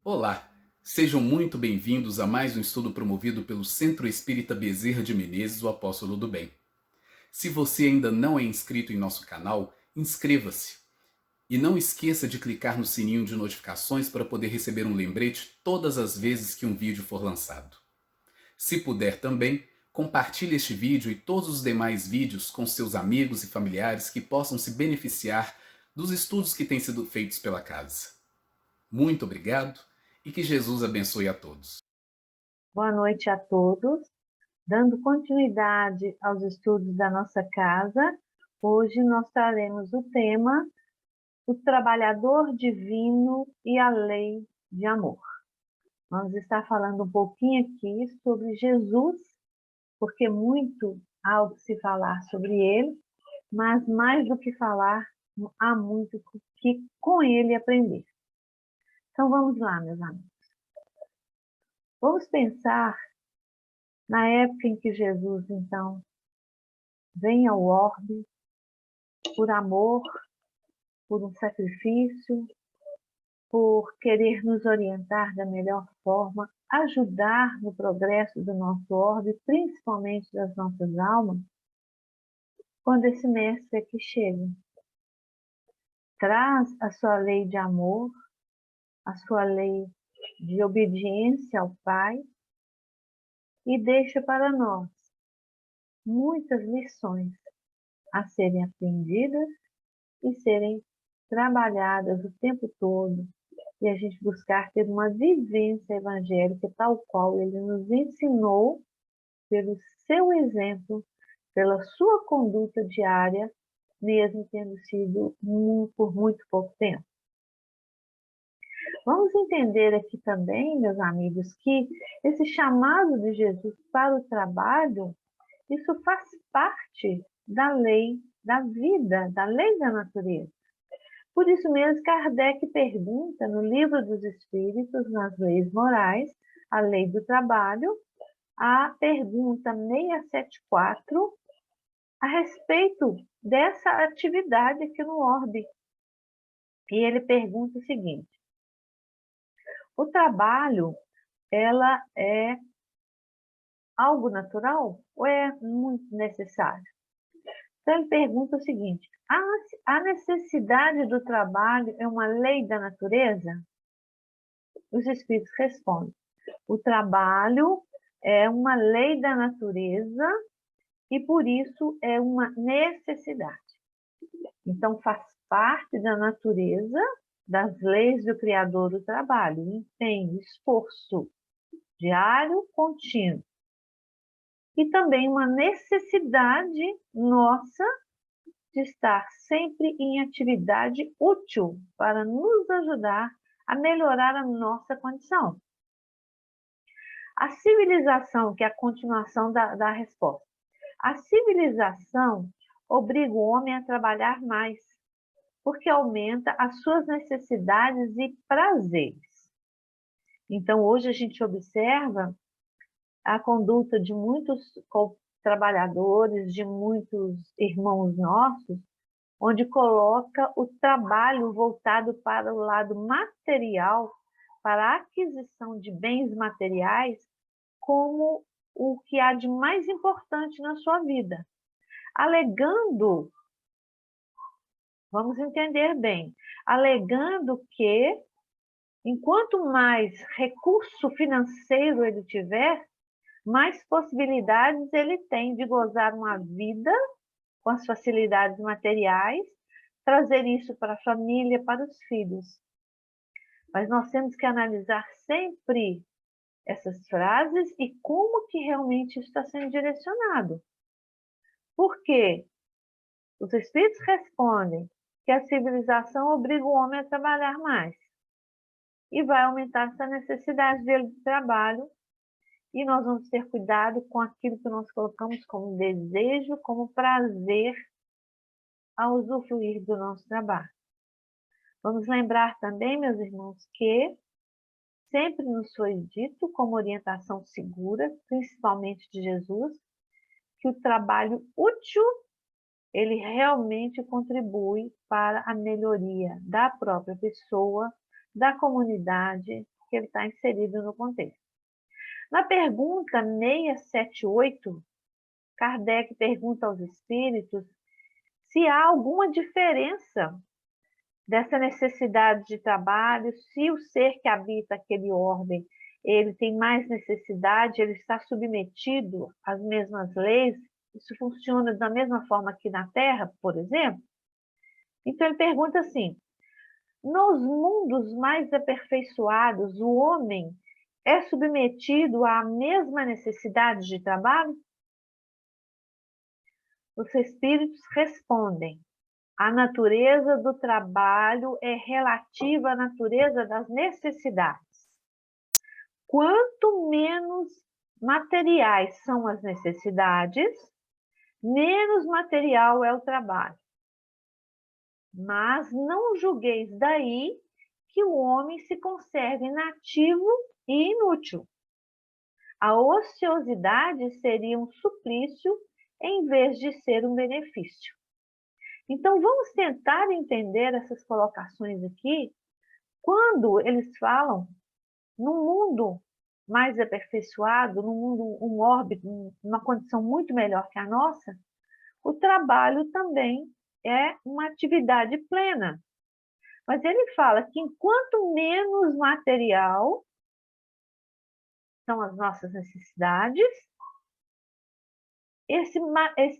Olá, sejam muito bem-vindos a mais um estudo promovido pelo Centro Espírita Bezerra de Menezes, o Apóstolo do Bem. Se você ainda não é inscrito em nosso canal, inscreva-se. E não esqueça de clicar no sininho de notificações para poder receber um lembrete todas as vezes que um vídeo for lançado. Se puder também, compartilhe este vídeo e todos os demais vídeos com seus amigos e familiares que possam se beneficiar dos estudos que têm sido feitos pela casa. Muito obrigado e que Jesus abençoe a todos. Boa noite a todos. Dando continuidade aos estudos da nossa casa, hoje nós traremos o tema O Trabalhador Divino e a Lei de Amor. Vamos estar falando um pouquinho aqui sobre Jesus, porque muito há o que se falar sobre ele, mas mais do que falar, há muito que com ele aprender. Então vamos lá, meus amigos. Vamos pensar na época em que Jesus, então, vem ao orbe por amor, por um sacrifício, por querer nos orientar da melhor forma, ajudar no progresso do nosso orbe, principalmente das nossas almas, quando esse mestre aqui chega. Traz a sua lei de amor, a sua lei de obediência ao Pai e deixa para nós muitas lições a serem aprendidas e serem trabalhadas o tempo todo, e a gente buscar ter uma vivência evangélica tal qual ele nos ensinou, pelo seu exemplo, pela sua conduta diária, mesmo tendo sido por muito pouco tempo. Vamos entender aqui também, meus amigos, que esse chamado de Jesus para o trabalho, isso faz parte da lei da vida, da lei da natureza. Por isso mesmo, Kardec pergunta no Livro dos Espíritos, nas Leis Morais, a Lei do Trabalho, a pergunta 674, a respeito dessa atividade aqui no orbe. E ele pergunta o seguinte: o trabalho, ela é algo natural ou é muito necessário? Então ele pergunta o seguinte: a necessidade do trabalho é uma lei da natureza? Os espíritos respondem: o trabalho é uma lei da natureza e por isso é uma necessidade. Então faz parte da natureza, das leis do Criador do trabalho, empenho, esforço diário, contínuo. E também uma necessidade nossa de estar sempre em atividade útil para nos ajudar a melhorar a nossa condição. A civilização, que é a continuação da resposta. A civilização obriga o homem a trabalhar mais, porque aumenta as suas necessidades e prazeres. Então, hoje a gente observa a conduta de muitos trabalhadores, de muitos irmãos nossos, onde coloca o trabalho voltado para o lado material, para a aquisição de bens materiais, como o que há de mais importante na sua vida, alegando, vamos entender bem, alegando que enquanto mais recurso financeiro ele tiver, mais possibilidades ele tem de gozar uma vida com as facilidades materiais, trazer isso para a família, para os filhos. Mas nós temos que analisar sempre essas frases e como que realmente está sendo direcionado. Por quê? Os espíritos respondem que a civilização obriga o homem a trabalhar mais e vai aumentar essa necessidade dele de trabalho, e nós vamos ter cuidado com aquilo que nós colocamos como desejo, como prazer ao usufruir do nosso trabalho. Vamos lembrar também, meus irmãos, que sempre nos foi dito como orientação segura, principalmente de Jesus, que o trabalho útil, ele realmente contribui para a melhoria da própria pessoa, da comunidade que ele está inserido no contexto. Na pergunta 678, Kardec pergunta aos espíritos se há alguma diferença dessa necessidade de trabalho, se o ser que habita aquele orbe, ele tem mais necessidade, ele está submetido às mesmas leis, isso funciona da mesma forma que na Terra, por exemplo? Então ele pergunta assim, nos mundos mais aperfeiçoados, o homem é submetido à mesma necessidade de trabalho? Os espíritos respondem, a natureza do trabalho é relativa à natureza das necessidades. Quanto menos materiais são as necessidades, menos material é o trabalho. Mas não julgueis daí que o homem se conserve inativo e inútil. A ociosidade seria um suplício em vez de ser um benefício. Então, vamos tentar entender essas colocações aqui, quando eles falam num mundo mais aperfeiçoado, num mundo, um orbe, numa condição muito melhor que a nossa, o trabalho também é uma atividade plena. Mas ele fala que enquanto menos material são as nossas necessidades, esse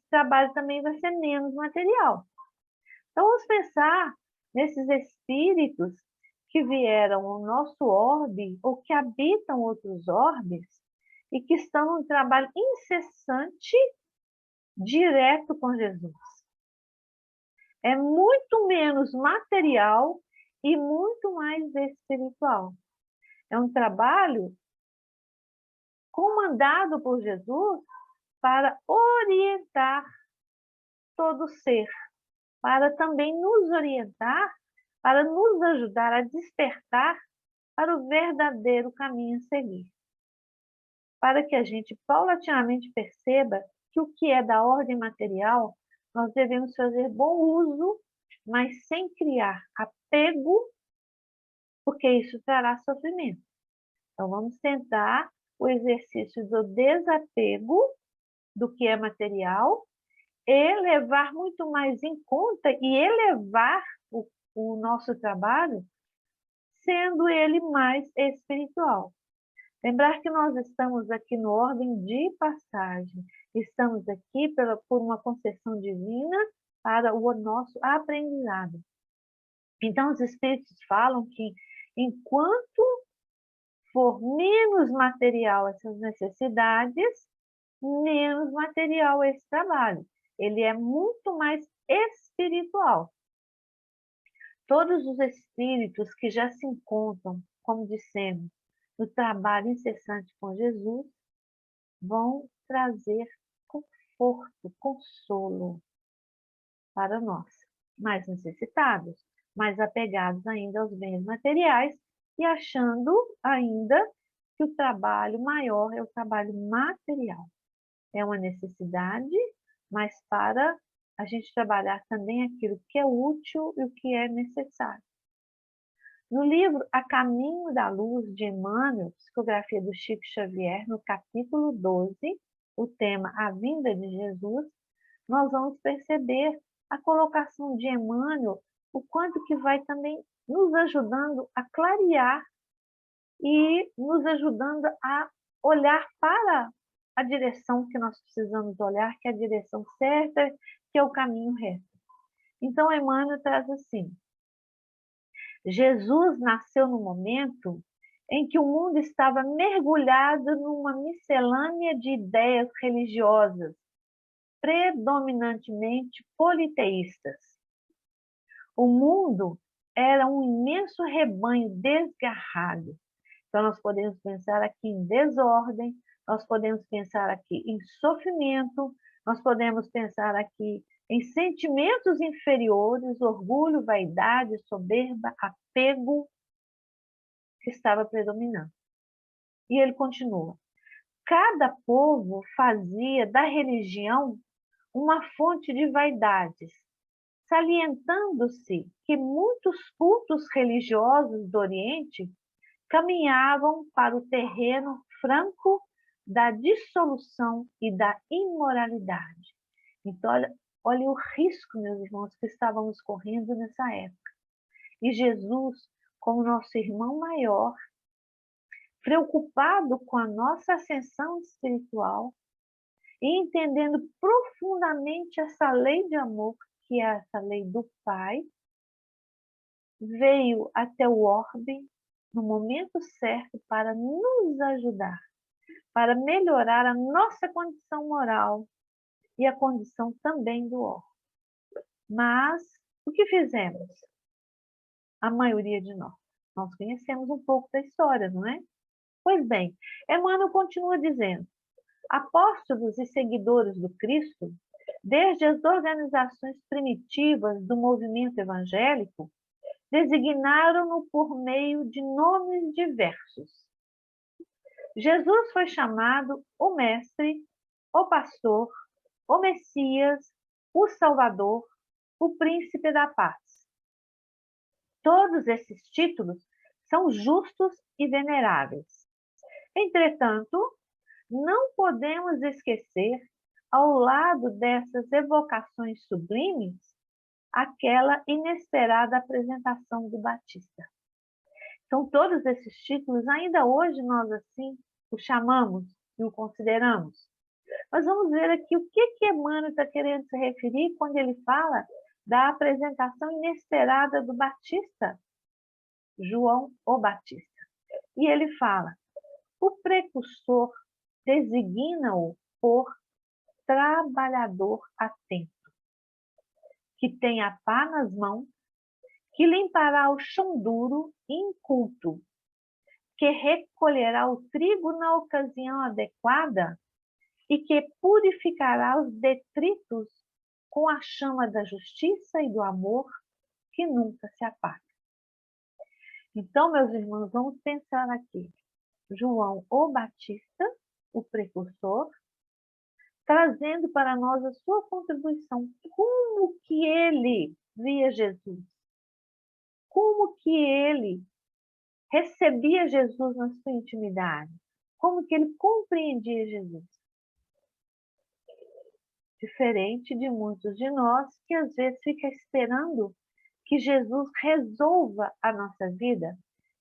trabalho também vai ser menos material. Então, vamos pensar nesses espíritos que vieram ao nosso orbe ou que habitam outros orbes e que estão num trabalho incessante, direto com Jesus. É muito menos material e muito mais espiritual. É um trabalho comandado por Jesus para orientar todo ser, para também nos orientar, para nos ajudar a despertar para o verdadeiro caminho a seguir. Para que a gente paulatinamente perceba que o que é da ordem material, nós devemos fazer bom uso, mas sem criar apego, porque isso trará sofrimento. Então, vamos tentar o exercício do desapego do que é material e levar muito mais em conta e elevar o nosso trabalho, sendo ele mais espiritual. Lembrar que nós estamos aqui no ordem de passagem, estamos aqui por uma concessão divina para o nosso aprendizado. Então, os espíritos falam que enquanto for menos material essas necessidades, menos material esse trabalho. Ele é muito mais espiritual. Todos os espíritos que já se encontram, como dissemos, no trabalho incessante com Jesus, vão trazer conforto, consolo para nós, mais necessitados, mais apegados ainda aos bens materiais e achando ainda que o trabalho maior é o trabalho material. É uma necessidade, mas para a gente trabalhar também aquilo que é útil e o que é necessário. No livro A Caminho da Luz, de Emmanuel, psicografia do Chico Xavier, no capítulo 12, o tema A Vinda de Jesus, nós vamos perceber a colocação de Emmanuel, o quanto que vai também nos ajudando a clarear e nos ajudando a olhar para a direção que nós precisamos olhar, que é a direção certa, que é o caminho reto. Então, Emmanuel traz assim, Jesus nasceu no momento em que o mundo estava mergulhado numa miscelânea de ideias religiosas, predominantemente politeístas. O mundo era um imenso rebanho desgarrado. Então, nós podemos pensar aqui em desordem, nós podemos pensar aqui em sofrimento, nós podemos pensar aqui em sentimentos inferiores, orgulho, vaidade, soberba, apego, que estava predominando. E ele continua. Cada povo fazia da religião uma fonte de vaidades, salientando-se que muitos cultos religiosos do Oriente caminhavam para o terreno franco da dissolução e da imoralidade. Então, olha o risco, meus irmãos, que estávamos correndo nessa época. E Jesus, como nosso irmão maior, preocupado com a nossa ascensão espiritual e entendendo profundamente essa lei de amor, que é essa lei do Pai, veio até o orbe no momento certo para nos ajudar, para melhorar a nossa condição moral e a condição também do orbe. Mas o que fizemos? A maioria de nós. Nós conhecemos um pouco da história, não é? Pois bem, Emmanuel continua dizendo: apóstolos e seguidores do Cristo, desde as organizações primitivas do movimento evangélico, designaram-no por meio de nomes diversos. Jesus foi chamado o Mestre, o Pastor, o Messias, o Salvador, o Príncipe da Paz. Todos esses títulos são justos e veneráveis. Entretanto, não podemos esquecer, ao lado dessas evocações sublimes, aquela inesperada apresentação do Batista. Então, todos esses títulos, ainda hoje nós assim o chamamos e o consideramos. Mas vamos ver aqui o que Emmanuel está querendo se referir quando ele fala da apresentação inesperada do Batista, João o Batista. E ele fala: o precursor designa-o por trabalhador atento, que tem a pá nas mãos, que limpará o chão duro e inculto, que recolherá o trigo na ocasião adequada e que purificará os detritos com a chama da justiça e do amor que nunca se apaga. Então, meus irmãos, vamos pensar aqui. João o Batista, o precursor, trazendo para nós a sua contribuição. Como que ele via Jesus? Como que ele recebia Jesus na sua intimidade? Como que ele compreendia Jesus? Diferente de muitos de nós que às vezes fica esperando que Jesus resolva a nossa vida,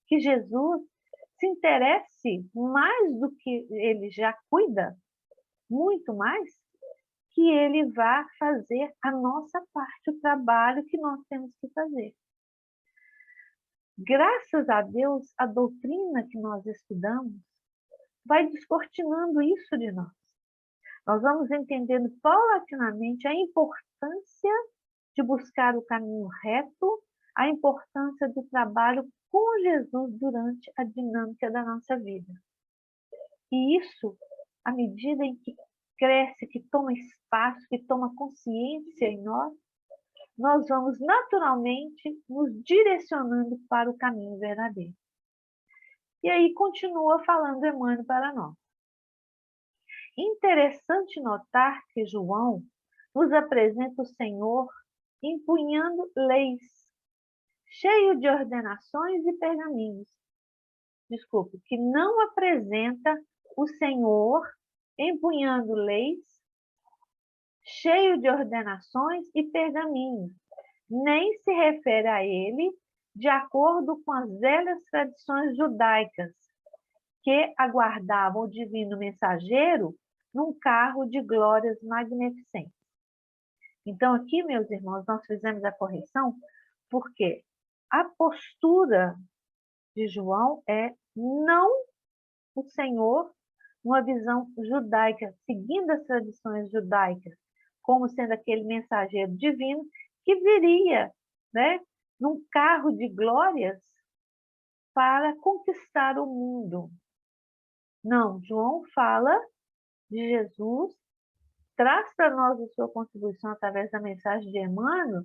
que Jesus se interesse mais do que ele já cuida, muito mais, que ele vá fazer a nossa parte, o trabalho que nós temos que fazer. Graças a Deus, a doutrina que nós estudamos vai descortinando isso de nós. Nós vamos entendendo paulatinamente a importância de buscar o caminho reto, a importância do trabalho com Jesus durante a dinâmica da nossa vida. E isso, à medida em que cresce, que toma espaço, que toma consciência em nós, nós vamos naturalmente nos direcionando para o caminho verdadeiro. E aí continua falando Emmanuel para nós. Interessante notar que João nos apresenta o Senhor empunhando leis, cheio de ordenações e pergaminhos. Desculpe, que não apresenta o Senhor empunhando leis, cheio de ordenações e pergaminhos, nem se refere a ele de acordo com as velhas tradições judaicas, que aguardavam o divino mensageiro num carro de glórias magnificentes. Então, aqui, meus irmãos, nós fizemos a correção porque a postura de João é não o Senhor, uma visão judaica, seguindo as tradições judaicas, como sendo aquele mensageiro divino que viria, né, num carro de glórias para conquistar o mundo. Não, João fala de Jesus, traz para nós a sua contribuição através da mensagem de Emmanuel,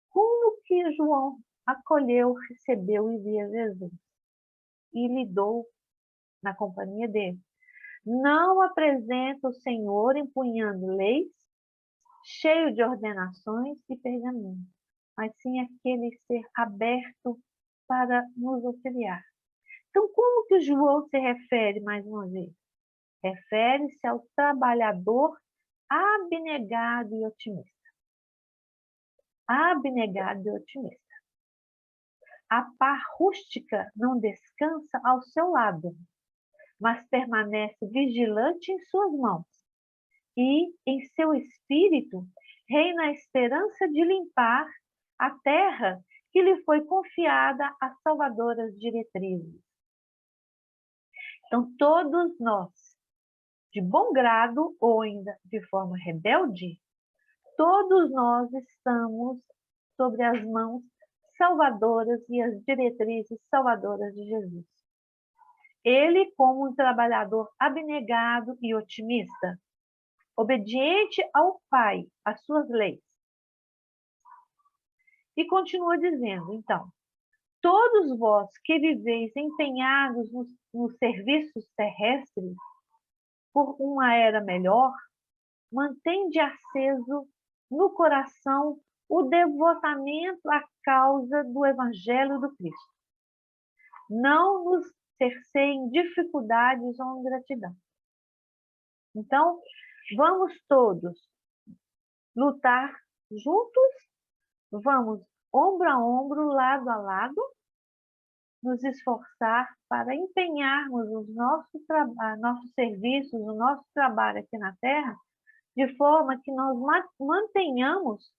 como que João acolheu, recebeu e via Jesus e lidou na companhia dele. Não apresenta o Senhor empunhando leis, cheio de ordenações e pergaminhos, mas sim aquele ser aberto para nos auxiliar. Então, como que João se refere mais uma vez? Refere-se ao trabalhador abnegado e otimista. Abnegado e otimista. A pá rústica não descansa ao seu lado, mas permanece vigilante em suas mãos. E, em seu espírito, reina a esperança de limpar a terra que lhe foi confiada às salvadoras diretrizes. Então, todos nós, de bom grado ou ainda de forma rebelde, todos nós estamos sobre as mãos salvadoras e as diretrizes salvadoras de Jesus. Ele, como um trabalhador abnegado e otimista, obediente ao Pai, às suas leis. E continua dizendo, então, todos vós que viveis empenhados nos serviços terrestres por uma era melhor, mantende aceso no coração o devotamento à causa do Evangelho do Cristo. Não nos cerceiem dificuldades ou ingratidão. Então, vamos todos lutar juntos, vamos ombro a ombro, lado a lado, nos esforçar para empenharmos os nossos serviços, o nosso trabalho aqui na Terra, de forma que nós mantenhamos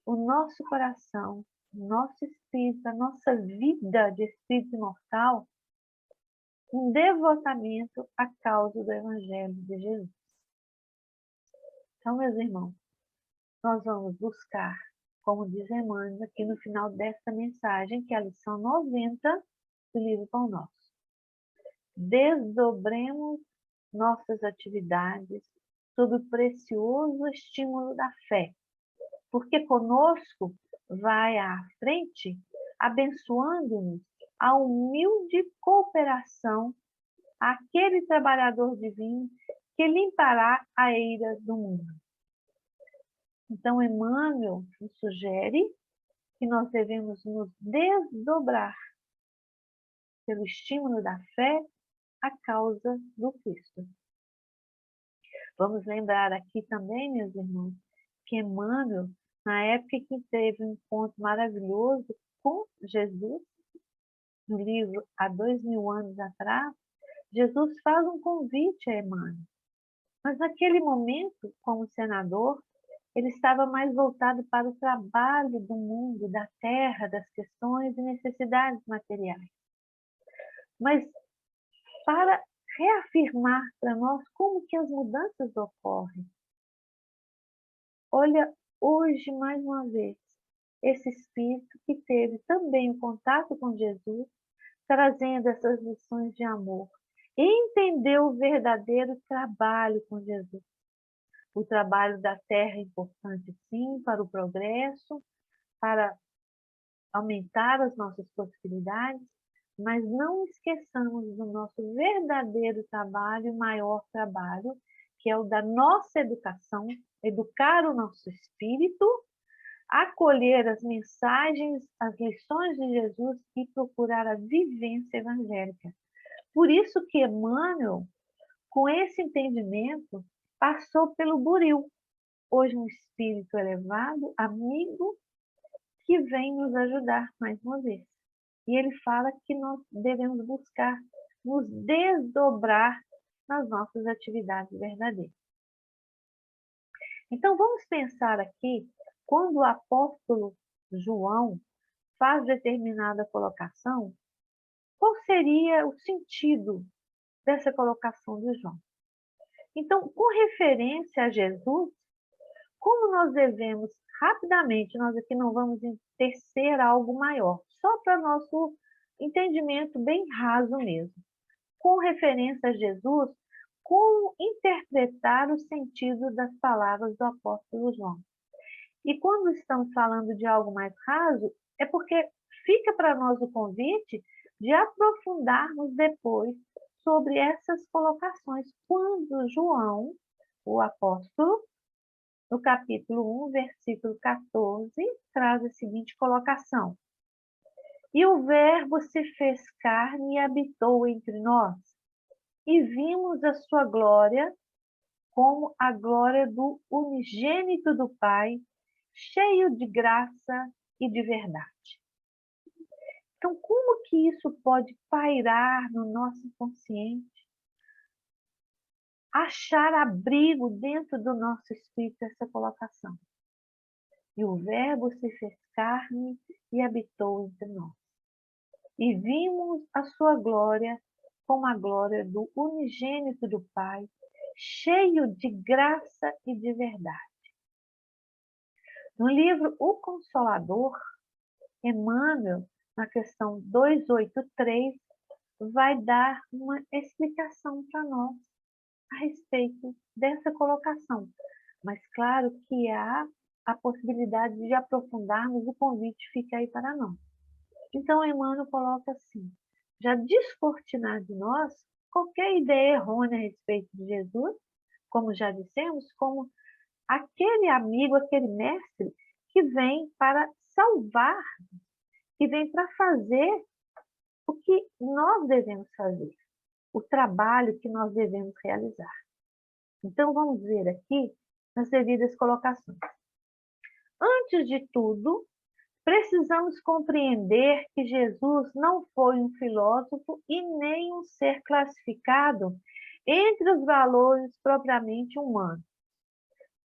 o nosso coração, o nosso espírito, a nossa vida de espírito imortal, um devotamento à causa do Evangelho de Jesus. Então, meus irmãos, nós vamos buscar, como diz Emmanuel aqui no final desta mensagem, que é a lição 90 do livro Pão Nosso. Desdobremos nossas atividades sob o precioso estímulo da fé, porque conosco vai à frente, abençoando-nos a humilde cooperação àquele trabalhador divino que limpará a eira do mundo. Então, Emmanuel nos sugere que nós devemos nos desdobrar pelo estímulo da fé à causa do Cristo. Vamos lembrar aqui também, meus irmãos, que Emmanuel, na época que teve um encontro maravilhoso com Jesus, no livro Há 2000 anos atrás, Jesus faz um convite a Emmanuel. Mas naquele momento, como senador, ele estava mais voltado para o trabalho do mundo, da terra, das questões e necessidades materiais. Mas para reafirmar para nós como que as mudanças ocorrem. Olha, hoje, mais uma vez, esse espírito que teve também o contato com Jesus, trazendo essas lições de amor, entendeu o verdadeiro trabalho com Jesus. O trabalho da terra é importante, sim, para o progresso, para aumentar as nossas possibilidades, mas não esqueçamos do nosso verdadeiro trabalho, o maior trabalho, que é o da nossa educação, educar o nosso espírito, acolher as mensagens, as lições de Jesus e procurar a vivência evangélica. Por isso que Emmanuel, com esse entendimento, passou pelo buril. Hoje um espírito elevado, amigo, que vem nos ajudar mais uma vez. E ele fala que nós devemos buscar nos desdobrar nas nossas atividades verdadeiras. Então vamos pensar aqui, quando o apóstolo João faz determinada colocação, qual seria o sentido dessa colocação de João? Então, com referência a Jesus, como nós devemos rapidamente, nós aqui não vamos tecer algo maior, só para nosso entendimento bem raso mesmo. Com referência a Jesus, como interpretar o sentido das palavras do apóstolo João? E quando estamos falando de algo mais raso, é porque fica para nós o convite de aprofundarmos depois sobre essas colocações, quando João, o apóstolo, no capítulo 1, versículo 14, traz a seguinte colocação. E o Verbo se fez carne e habitou entre nós, e vimos a sua glória como a glória do unigênito do Pai, cheio de graça e de verdade. Então, como que isso pode pairar no nosso inconsciente? Achar abrigo dentro do nosso espírito essa colocação. E o Verbo se fez carne e habitou entre nós. E vimos a sua glória como a glória do unigênito do Pai, cheio de graça e de verdade. No livro O Consolador, Emmanuel, na questão 283, vai dar uma explicação para nós a respeito dessa colocação. Mas claro que há a possibilidade de aprofundarmos, o convite fica aí para nós. Então, Emmanuel coloca assim, já descortinar de nós qualquer ideia errônea a respeito de Jesus, como já dissemos, como aquele amigo, aquele mestre que vem para salvar, que vem para fazer o que nós devemos fazer, o trabalho que nós devemos realizar. Então, vamos ver aqui nas devidas colocações. Antes de tudo, precisamos compreender que Jesus não foi um filósofo e nem um ser classificado entre os valores propriamente humanos,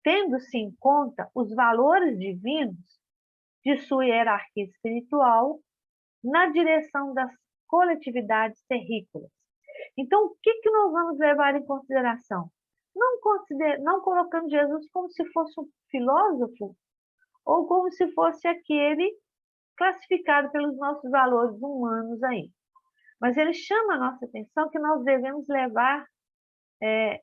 tendo-se em conta os valores divinos de sua hierarquia espiritual na direção das coletividades terrícolas. Então, o que nós vamos levar em consideração? Não colocando Jesus como se fosse um filósofo ou como se fosse aquele classificado pelos nossos valores humanos aí. Mas ele chama a nossa atenção que nós devemos levar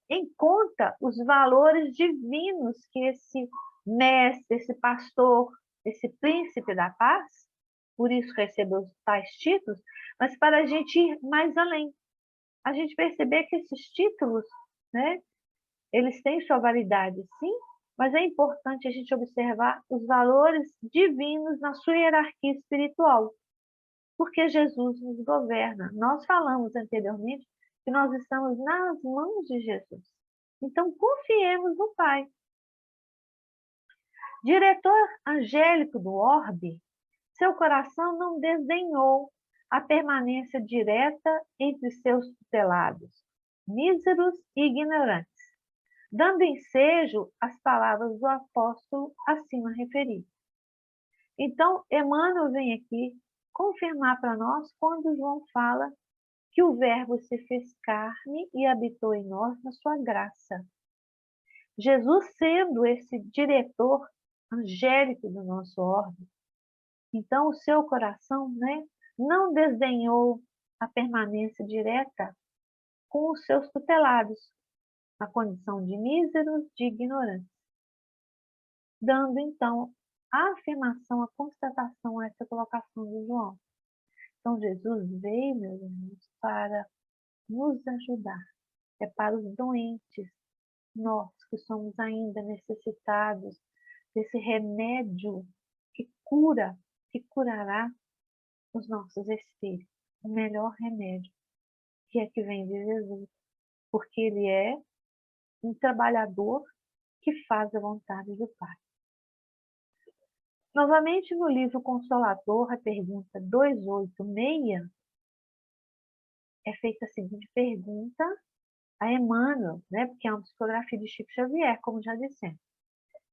em conta os valores divinos que esse mestre, esse pastor, esse príncipe da paz, por isso recebeu tais títulos, mas para a gente ir mais além. A gente perceber que esses títulos, né, eles têm sua validade, sim, mas é importante a gente observar os valores divinos na sua hierarquia espiritual, porque Jesus nos governa. Nós falamos anteriormente que nós estamos nas mãos de Jesus. Então, confiemos no Pai. Diretor angélico do orbe, seu coração não desdenhou a permanência direta entre seus tutelados, míseros e ignorantes, dando ensejo às palavras do apóstolo acima referido. Então, Emmanuel vem aqui confirmar para nós quando João fala que o Verbo se fez carne e habitou em nós na sua graça. Jesus sendo esse diretor angélico do nosso orbe, então o seu coração, né, não desdenhou a permanência direta com os seus tutelados, na condição de míseros, de ignorantes, dando então a afirmação, a constatação a essa colocação de João. Então Jesus veio, meus irmãos, para nos ajudar, é para os doentes, nós que somos ainda necessitados desse remédio que cura, que curará os nossos espíritos, o melhor remédio, que é que vem de Jesus, porque ele é um trabalhador que faz a vontade do Pai. Novamente no livro Consolador, a pergunta 286, é feita a seguinte pergunta a Emmanuel, né, porque é uma psicografia de Chico Xavier, como já dissemos.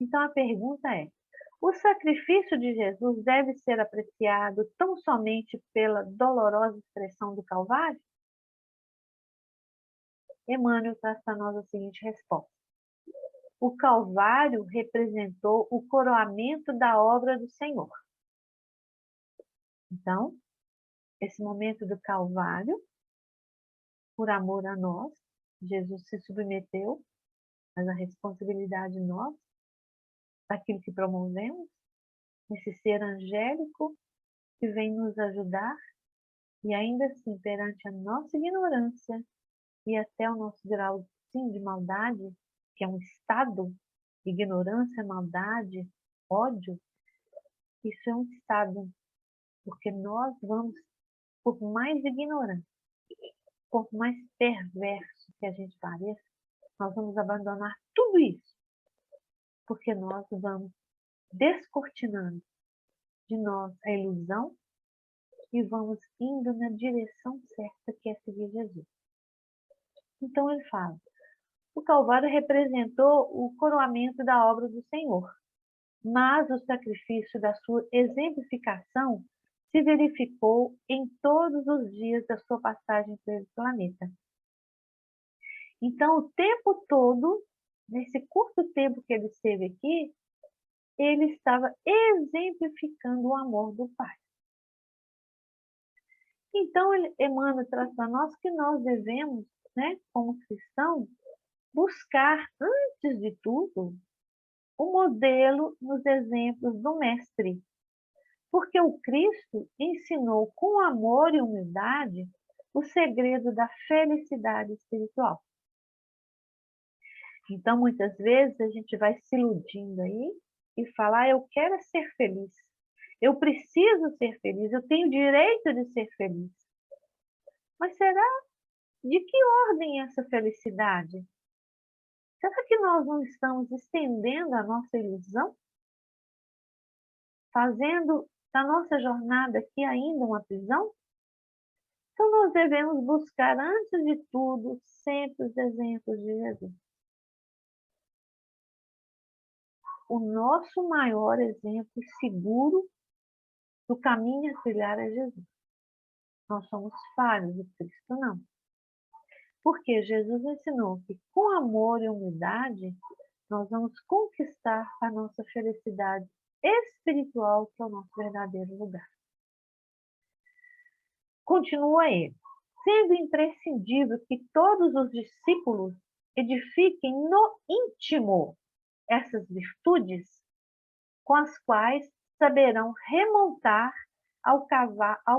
Então a pergunta é: o sacrifício de Jesus deve ser apreciado tão somente pela dolorosa expressão do Calvário? Emmanuel traz para nós a seguinte resposta: o Calvário representou o coroamento da obra do Senhor. Então, esse momento do Calvário, por amor a nós, Jesus se submeteu, mas a responsabilidade nossa, daquilo que promovemos, esse ser angélico que vem nos ajudar, e ainda assim, perante a nossa ignorância e até o nosso grau sim, de maldade, que é um estado, ignorância, maldade, ódio, isso é um estado Porque nós vamos, por mais ignorante, por mais perverso que a gente pareça, nós vamos abandonar tudo isso. Porque nós vamos descortinando de nós a ilusão e vamos indo na direção certa, que é seguir Jesus. Então ele fala, o Calvário representou o coroamento da obra do Senhor, mas o sacrifício da sua exemplificação se verificou em todos os dias da sua passagem pelo planeta. Então, o tempo todo, nesse curto tempo que ele esteve aqui, ele estava exemplificando o amor do Pai. Então, Emmanuel traz para nós que nós devemos, né, como cristãos, buscar, antes de tudo, o modelo nos exemplos do Mestre. Porque o Cristo ensinou com amor e humildade o segredo da felicidade espiritual. Então, muitas vezes, a gente vai se iludindo aí e falar, eu quero ser feliz. Eu preciso ser feliz, eu tenho direito de ser feliz. Mas será de que ordem é essa felicidade? Será que nós não estamos estendendo a nossa ilusão? Fazendo da nossa jornada aqui ainda uma prisão? Então nós devemos buscar, antes de tudo, sempre os exemplos de Jesus. O nosso maior exemplo seguro do caminho a trilhar é Jesus. Nós somos falhos, o Cristo não. Porque Jesus ensinou que com amor e humildade nós vamos conquistar a nossa felicidade espiritual, que é o nosso verdadeiro lugar. Continua ele, sendo imprescindível que todos os discípulos edifiquem no íntimo essas virtudes com as quais saberão remontar ao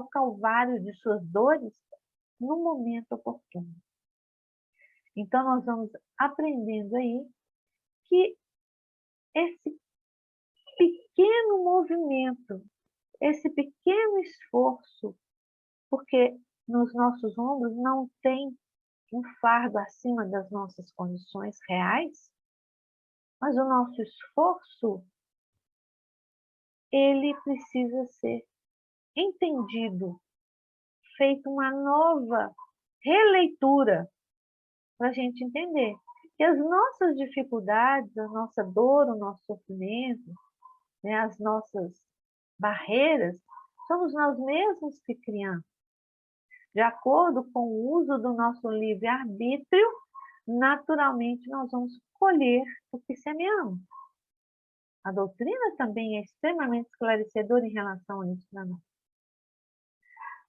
calvário de suas dores no momento oportuno. Então, nós vamos aprendendo aí que esse pequeno movimento, esse pequeno esforço, porque nos nossos ombros não tem um fardo acima das nossas condições reais, mas o nosso esforço, ele precisa ser entendido, feito uma nova releitura, para a gente entender que as nossas dificuldades, a nossa dor, o nosso sofrimento, né, as nossas barreiras, somos nós mesmos que criamos. De acordo com o uso do nosso livre-arbítrio, naturalmente nós vamos colher o que semeamos. A doutrina também é extremamente esclarecedora em relação a isso para nós.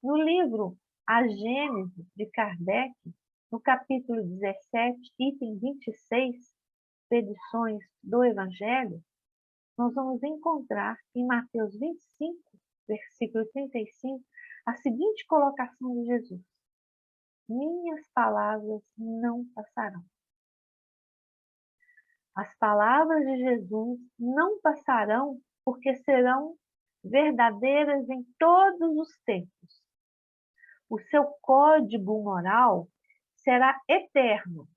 No livro A Gênese, de Kardec, no capítulo 17, item 26, Expedições do Evangelho, nós vamos encontrar em Mateus 25, versículo 35, a seguinte colocação de Jesus: minhas palavras não passarão. As palavras de Jesus não passarão porque serão verdadeiras em todos os tempos. O seu código moral será eterno,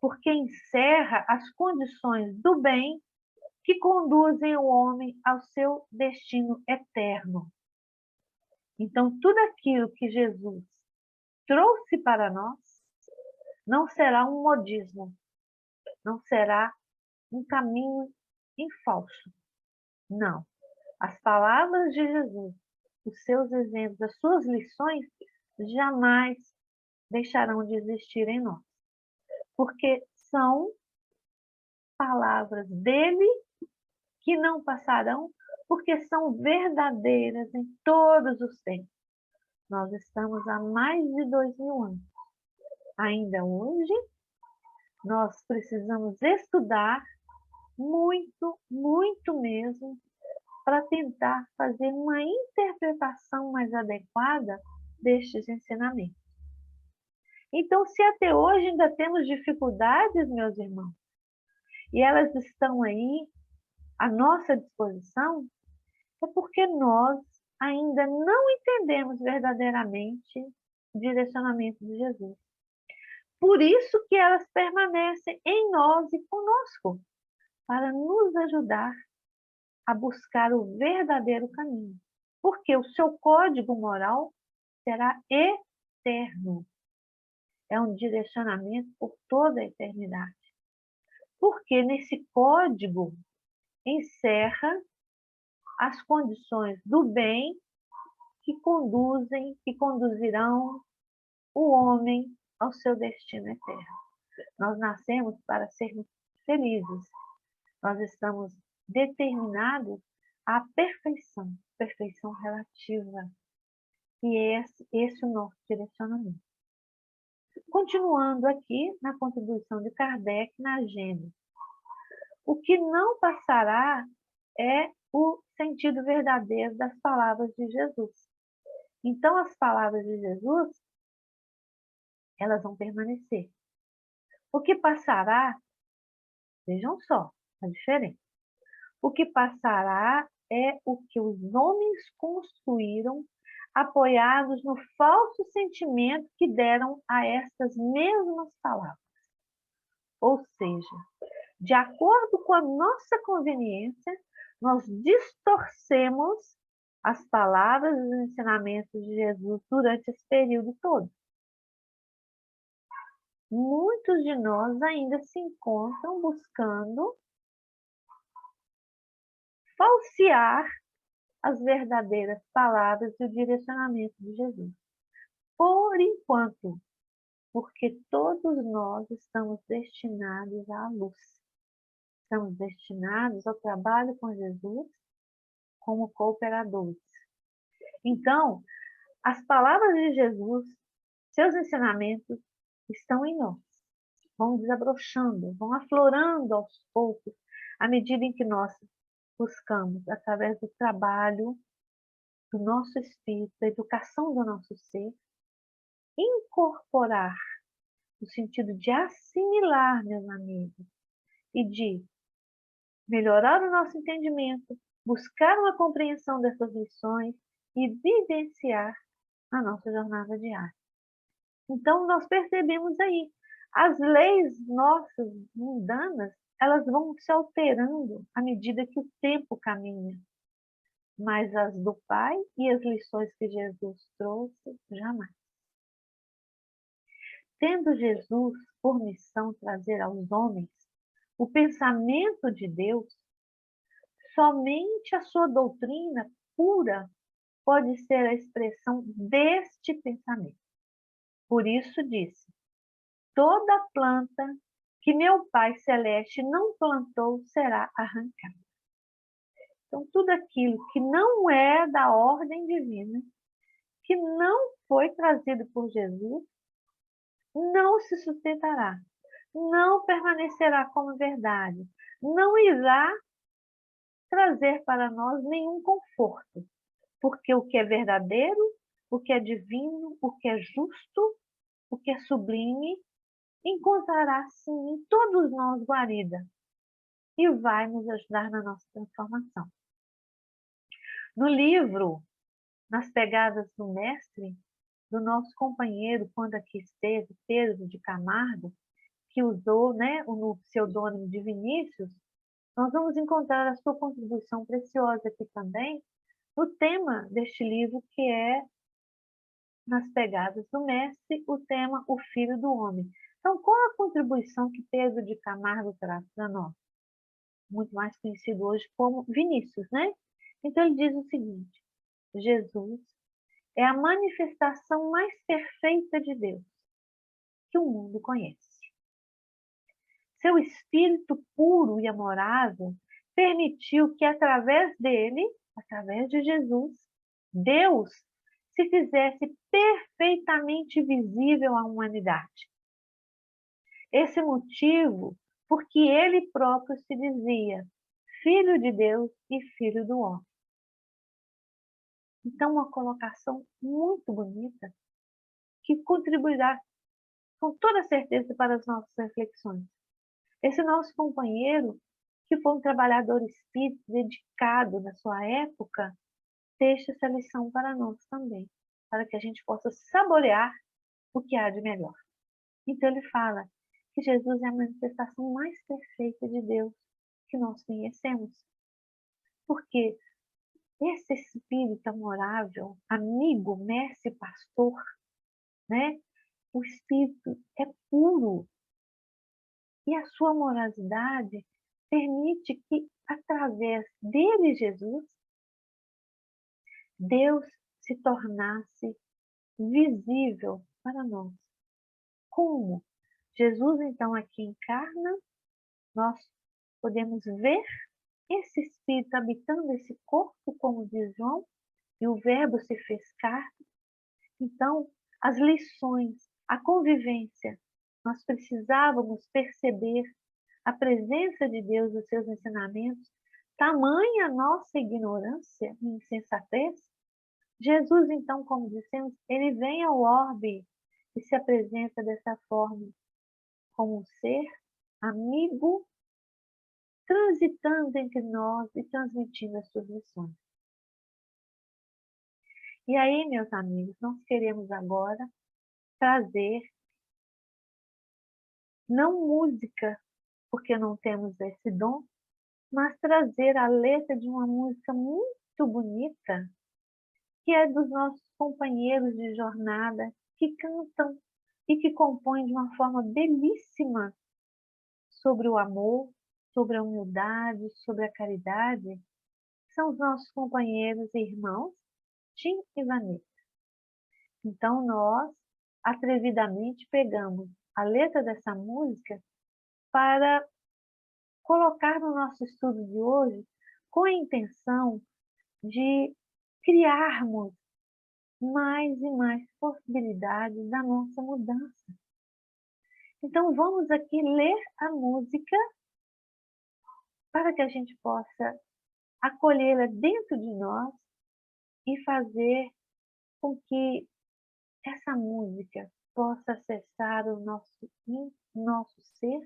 porque encerra as condições do bem que conduzem o homem ao seu destino eterno. Então, tudo aquilo que Jesus trouxe para nós não será um modismo, não será um caminho em falso. Não. As palavras de Jesus, os seus exemplos, as suas lições, jamais deixarão de existir em nós. Porque são palavras dele que não passarão, porque são verdadeiras em todos os tempos. Nós estamos há mais de 2000 anos. Ainda hoje, nós precisamos estudar muito, muito mesmo, para tentar fazer uma interpretação mais adequada destes ensinamentos. Então, se até hoje ainda temos dificuldades, meus irmãos, e elas estão aí à nossa disposição, é porque nós ainda não entendemos verdadeiramente o direcionamento de Jesus. Por isso que elas permanecem em nós e conosco, para nos ajudar a buscar o verdadeiro caminho. Porque o seu código moral será eterno. É um direcionamento por toda a eternidade. Porque nesse código encerra as condições do bem que conduzirão o homem ao seu destino eterno. Nós nascemos para sermos felizes. Nós estamos determinados à perfeição, perfeição relativa. E esse é o nosso direcionamento. Continuando aqui na contribuição de Kardec na Gênesis. O que não passará é o sentido verdadeiro das palavras de Jesus. Então, as palavras de Jesus, elas vão permanecer. O que passará, vejam só a diferença. O que passará é o que os homens construíram, apoiados no falso sentimento que deram a estas mesmas palavras. Ou seja, de acordo com a nossa conveniência, nós distorcemos as palavras e os ensinamentos de Jesus durante esse período todo. Muitos de nós ainda se encontram buscando falsear as verdadeiras palavras e o direcionamento de Jesus. Por enquanto, porque todos nós estamos destinados à luz. Estamos destinados ao trabalho com Jesus como cooperadores. Então, as palavras de Jesus, seus ensinamentos, estão em nós. Vão desabrochando, vão aflorando aos poucos, à medida em que nós buscamos, através do trabalho do nosso espírito, da educação do nosso ser, incorporar, no sentido de assimilar, meus amigos, e de melhorar o nosso entendimento, buscar uma compreensão dessas lições e vivenciar a nossa jornada diária. Então, nós percebemos aí, as leis nossas mundanas, elas vão se alterando à medida que o tempo caminha. Mas as do Pai e as lições que Jesus trouxe, jamais. Tendo Jesus por missão trazer aos homens o pensamento de Deus, somente a sua doutrina pura pode ser a expressão deste pensamento. Por isso disse: toda planta que meu Pai Celeste não plantou será arrancada. Então, tudo aquilo que não é da ordem divina, que não foi trazido por Jesus, não se sustentará, não permanecerá como verdade, não irá trazer para nós nenhum conforto, porque o que é verdadeiro, o que é divino, o que é justo, o que é sublime, encontrará sim em todos nós guarida e vai nos ajudar na nossa transformação. No livro Nas Pegadas do Mestre, do nosso companheiro, quando aqui esteve, Pedro de Camargo, que usou, né, o pseudônimo de Vinícius, nós vamos encontrar a sua contribuição preciosa aqui também, no tema deste livro, que é Nas Pegadas do Mestre, o tema O Filho do Homem. Então, qual a contribuição que Pedro de Camargo traz para nós? Muito mais conhecido hoje como Vinícius, né? Então, ele diz o seguinte: Jesus é a manifestação mais perfeita de Deus que o mundo conhece. Seu espírito puro e amorável permitiu que, através dele, através de Jesus, Deus se fizesse perfeitamente visível à humanidade. Esse motivo porque ele próprio se dizia Filho de Deus e Filho do homem. Então, uma colocação muito bonita que contribuirá com toda certeza para as nossas reflexões. Esse nosso companheiro, que foi um trabalhador espírita dedicado na sua época, deixa essa lição para nós também, para que a gente possa saborear o que há de melhor. Então ele fala que Jesus é a manifestação mais perfeita de Deus que nós conhecemos. Porque esse espírito amorável, amigo, mestre, pastor, né? O espírito é puro e a sua amorosidade permite que, através dele, Jesus, Deus se tornasse visível para nós. Como? Jesus, então, aqui encarna, nós podemos ver esse Espírito habitando esse corpo, como diz João, e o Verbo se fez carne. Então, as lições, a convivência, nós precisávamos perceber a presença de Deus nos seus ensinamentos, tamanha nossa ignorância e insensatez. Jesus, então, como dissemos, ele vem ao orbe e se apresenta dessa forma, como um ser amigo, transitando entre nós e transmitindo as suas lições. E aí, meus amigos, nós queremos agora trazer, não música, porque não temos esse dom, mas trazer a letra de uma música muito bonita, que é dos nossos companheiros de jornada, que cantam e que compõem de uma forma belíssima sobre o amor, sobre a humildade, sobre a caridade. São os nossos companheiros e irmãos, Tim e Vanessa. Então nós, atrevidamente, pegamos a letra dessa música para colocar no nosso estudo de hoje com a intenção de criarmos mais e mais possibilidades da nossa mudança. Então vamos aqui ler a música para que a gente possa acolhê-la dentro de nós e fazer com que essa música possa acessar o nosso ser,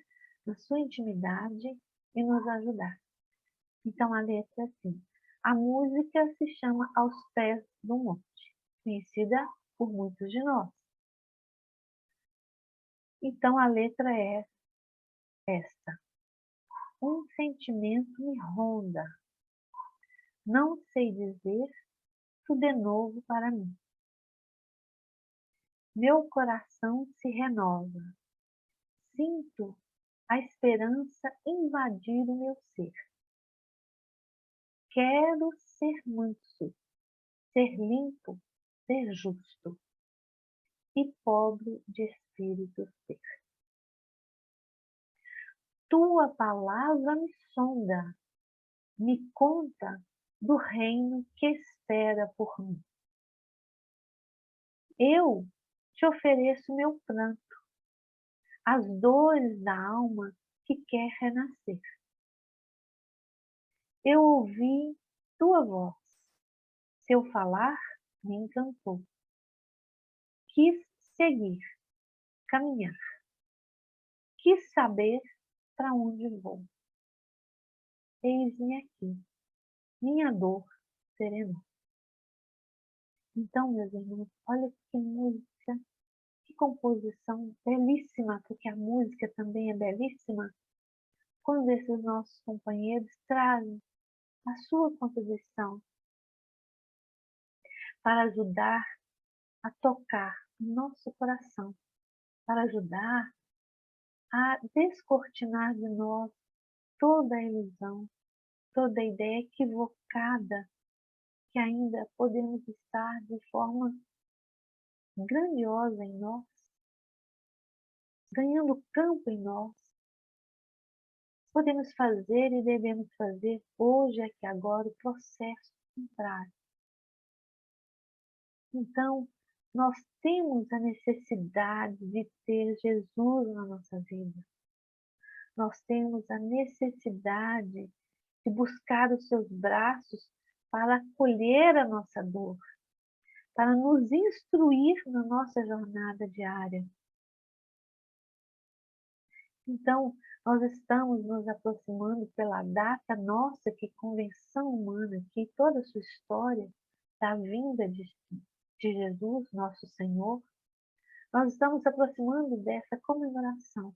na sua intimidade e nos ajudar. Então a letra é assim. A música se chama Aos Pés do Monte, conhecida por muitos de nós. Então a letra é esta. Um sentimento me ronda. Não sei dizer, tudo é novo para mim. Meu coração se renova. Sinto a esperança invadir o meu ser. Quero ser manso, ser limpo, ser justo e pobre de espírito ser. Tua palavra me sonda, me conta do reino que espera por mim. Eu te ofereço meu pranto, as dores da alma que quer renascer. Eu ouvi tua voz, seu falar me encantou. Quis seguir, caminhar, quis saber para onde vou. Eis-me aqui, minha dor serenou. Então, meus irmãos, olha que música, que composição belíssima, porque a música também é belíssima, quando esses nossos companheiros trazem a sua composição para ajudar a tocar o nosso coração, para ajudar a descortinar de nós toda a ilusão, toda a ideia equivocada que ainda podemos estar de forma grandiosa em nós, ganhando campo em nós. Podemos fazer e devemos fazer hoje, aqui agora, o processo contrário. Então, nós temos a necessidade de ter Jesus na nossa vida. Nós temos a necessidade de buscar os seus braços para acolher a nossa dor, para nos instruir na nossa jornada diária. Então, nós estamos nos aproximando pela data nossa, que Convenção Humana, que toda a sua história, da vinda de Jesus, nosso Senhor, nós estamos aproximando dessa comemoração.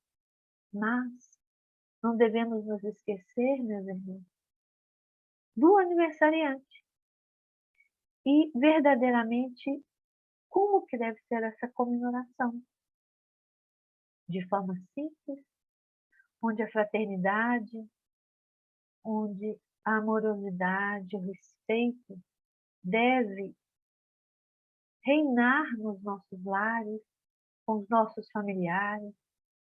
Mas não devemos nos esquecer, meus irmãos, do aniversariante. E verdadeiramente, como que deve ser essa comemoração? De forma simples, onde a fraternidade, onde a amorosidade, o respeito deve reinar nos nossos lares, com os nossos familiares,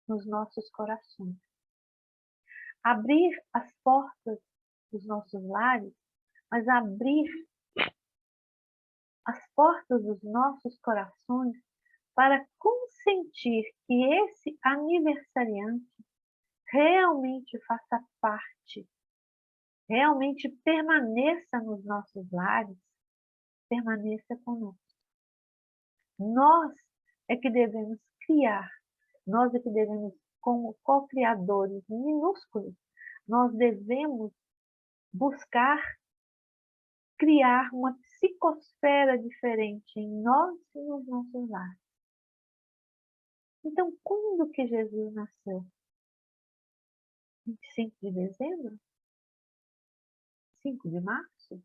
nos nossos corações. Abrir as portas dos nossos lares, mas abrir as portas dos nossos corações para consentir que esse aniversariante realmente faça parte, realmente permaneça nos nossos lares, permaneça conosco. Nós é que devemos criar, nós é que devemos, como co-criadores minúsculos, nós devemos buscar criar uma psicosfera diferente em nós e nos nossos lares. Então, quando que Jesus nasceu? 25 de dezembro? 5 de março?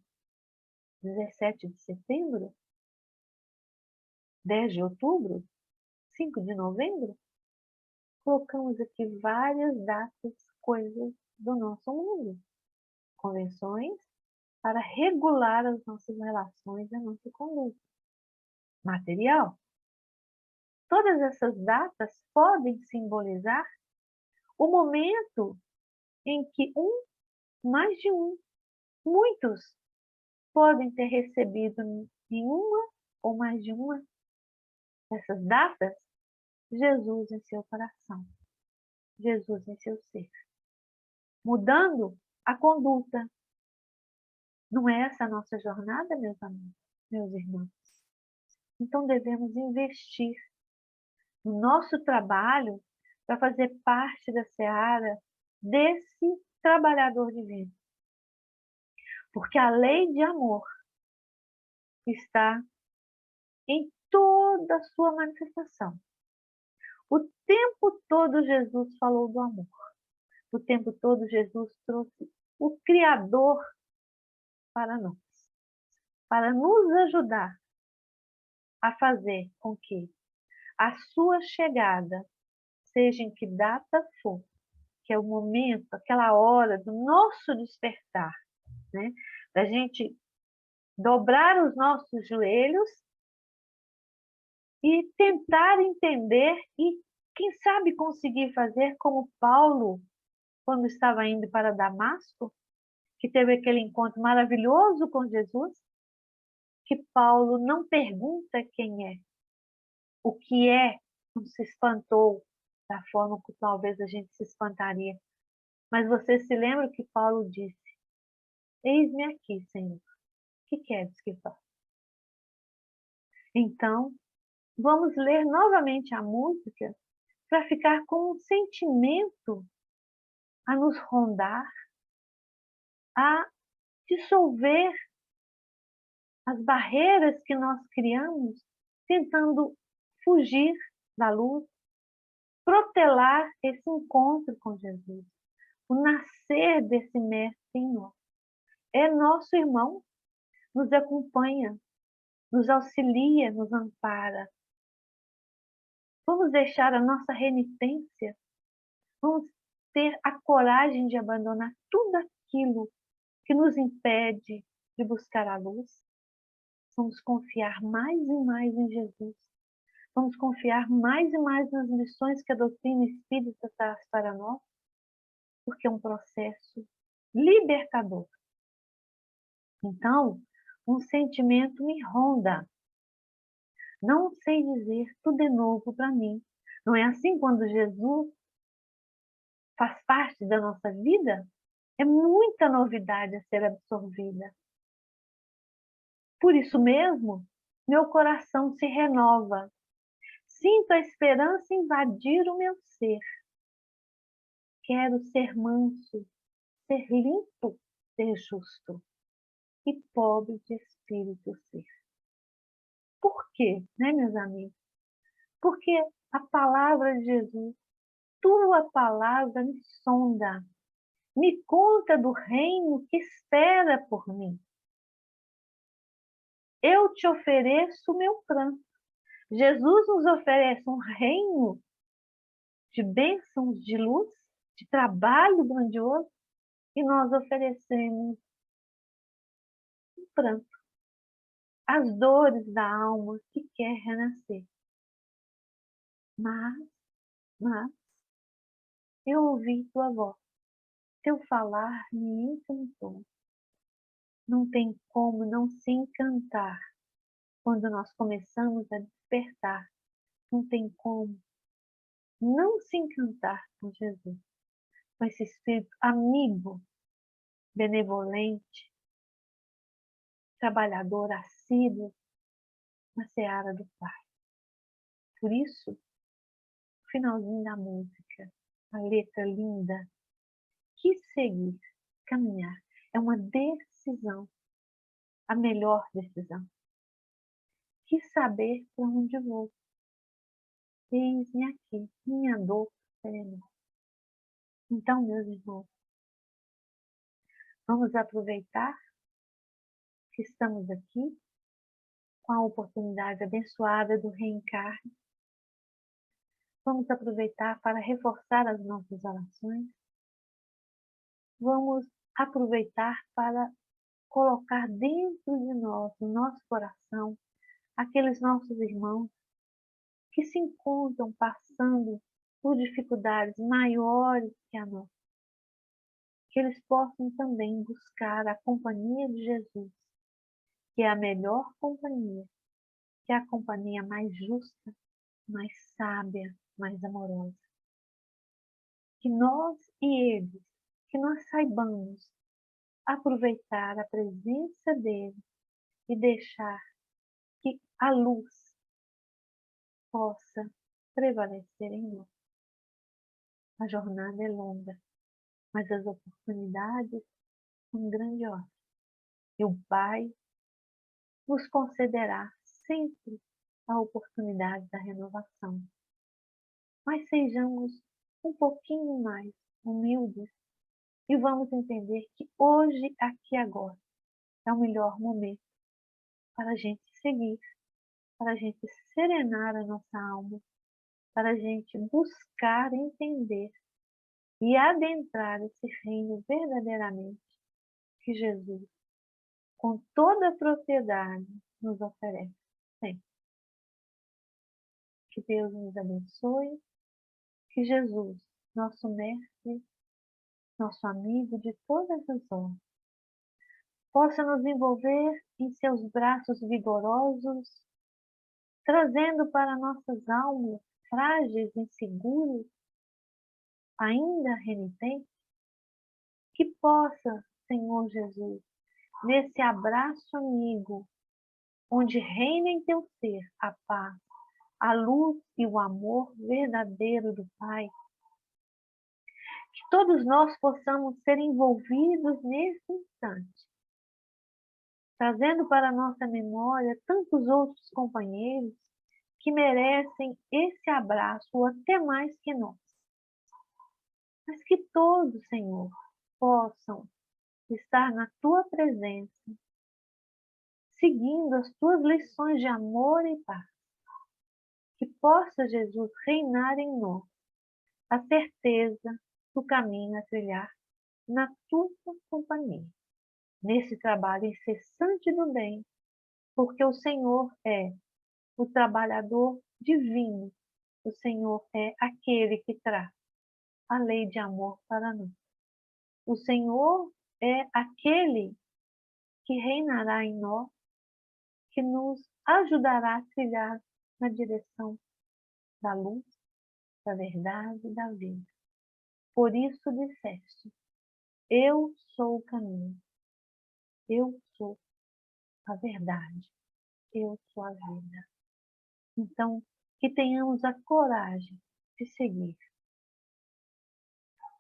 17 de setembro? 10 de outubro? 5 de novembro? Colocamos aqui várias datas, coisas do nosso mundo. Convenções para regular as nossas relações e a nossa conduta. Material. Todas essas datas podem simbolizar o momento em que mais de muitos podem ter recebido em uma ou mais de uma dessas datas Jesus em seu coração, Jesus em seu ser, mudando a conduta. Não é essa a nossa jornada, meus amigos, meus irmãos? Então devemos investir no nosso trabalho para fazer parte da seara desse trabalhador divino. Porque a lei de amor está em toda a sua manifestação. O tempo todo Jesus falou do amor. O tempo todo Jesus trouxe o Criador para nós, para nos ajudar a fazer com que a sua chegada, seja em que data for, que é o momento, aquela hora do nosso despertar, né? Da gente dobrar os nossos joelhos e tentar entender e, quem sabe, conseguir fazer como Paulo, quando estava indo para Damasco, que teve aquele encontro maravilhoso com Jesus, que Paulo não pergunta quem é, o que é, não se espantou da forma que talvez a gente se espantaria. Mas você se lembra que Paulo disse: eis-me aqui, Senhor, o que queres que faça? Então, vamos ler novamente a música para ficar com um sentimento a nos rondar, a dissolver as barreiras que nós criamos, tentando fugir da luz, protelar esse encontro com Jesus, o nascer desse mestre em nós. É nosso irmão, nos acompanha, nos auxilia, nos ampara. Vamos deixar a nossa renitência, vamos ter a coragem de abandonar tudo aquilo que nos impede de buscar a luz. Vamos confiar mais e mais em Jesus. Vamos confiar mais e mais nas lições que a doutrina espírita traz para nós, porque é um processo libertador. Então, um sentimento me ronda. Não sei dizer, tudo é novo para mim. Não é assim quando Jesus faz parte da nossa vida? É muita novidade a ser absorvida. Por isso mesmo, meu coração se renova. Sinto a esperança invadir o meu ser. Quero ser manso, ser limpo, ser justo e pobre de espírito. espírito ser. Por quê, né, meus amigos? Porque a palavra de Jesus, tua palavra me sonda, me conta do reino que espera por mim. Eu te ofereço o meu pranto. Jesus nos oferece um reino de bênçãos, de luz, de trabalho grandioso, e nós oferecemos um pranto, as dores da alma que quer renascer. Mas, eu ouvi tua voz, teu falar me encantou. Não tem como não se encantar quando nós começamos a despertar. Não tem como não se encantar com Jesus, com esse espírito amigo, benevolente, trabalhador, assíduo na seara do Pai. Por isso, o finalzinho da música, a letra linda, quis seguir, caminhar, é uma decisão, a melhor decisão. Quis saber para onde vou. Eis-me aqui, minha dor serena. Então, meus irmãos, vamos aproveitar que estamos aqui com a oportunidade abençoada do reencarne. Vamos aproveitar para reforçar as nossas orações. Vamos aproveitar para colocar dentro de nós, no nosso coração, aqueles nossos irmãos que se encontram passando por dificuldades maiores que a nossa. Que eles possam também buscar a companhia de Jesus, que é a melhor companhia, que é a companhia mais justa, mais sábia, mais amorosa. Que nós e eles, que nós saibamos aproveitar a presença dele e deixar que a luz possa prevalecer em nós. A jornada é longa, mas as oportunidades são grandiosas. E o Pai nos concederá sempre a oportunidade da renovação. Mas sejamos um pouquinho mais humildes e vamos entender que hoje, aqui e agora, é o melhor momento para a gente seguir, para a gente serenar a nossa alma, para a gente buscar entender e adentrar esse reino verdadeiramente que Jesus, com toda a propriedade, nos oferece sempre. Que Deus nos abençoe, que Jesus, nosso mestre, nosso amigo de todas as horas, possa nos envolver em seus braços vigorosos, trazendo para nossas almas frágeis, inseguras, ainda renitentes, que possa, Senhor Jesus, nesse abraço amigo, onde reina em teu ser a paz, a luz e o amor verdadeiro do Pai, que todos nós possamos ser envolvidos nesse instante, trazendo para a nossa memória tantos outros companheiros que merecem esse abraço, ou até mais que nós. Mas que todos, Senhor, possam estar na Tua presença, seguindo as Tuas lições de amor e paz. Que possa, Jesus, reinar em nós a certeza do caminho a trilhar na Tua companhia, nesse trabalho incessante do bem, porque o Senhor é o trabalhador divino, o Senhor é aquele que traz a lei de amor para nós. O Senhor é aquele que reinará em nós, que nos ajudará a trilhar na direção da luz, da verdade e da vida. Por isso disseste, eu sou o caminho, eu sou a verdade, eu sou a vida. Então, que tenhamos a coragem de seguir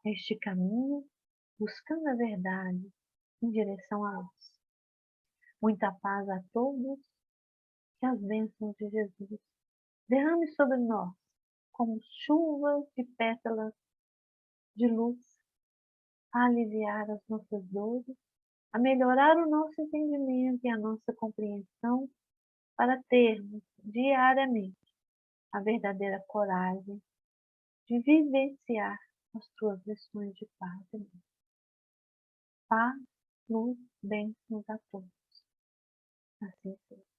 este caminho, buscando a verdade em direção à luz. Muita paz a todos, que as bênçãos de Jesus derrame sobre nós como chuvas de pétalas de luz, a aliviar as nossas dores, a melhorar o nosso entendimento e a nossa compreensão, para termos diariamente a verdadeira coragem de vivenciar as tuas lições de paz e luz. Paz, luz, bênçãos a todos. Assim seja.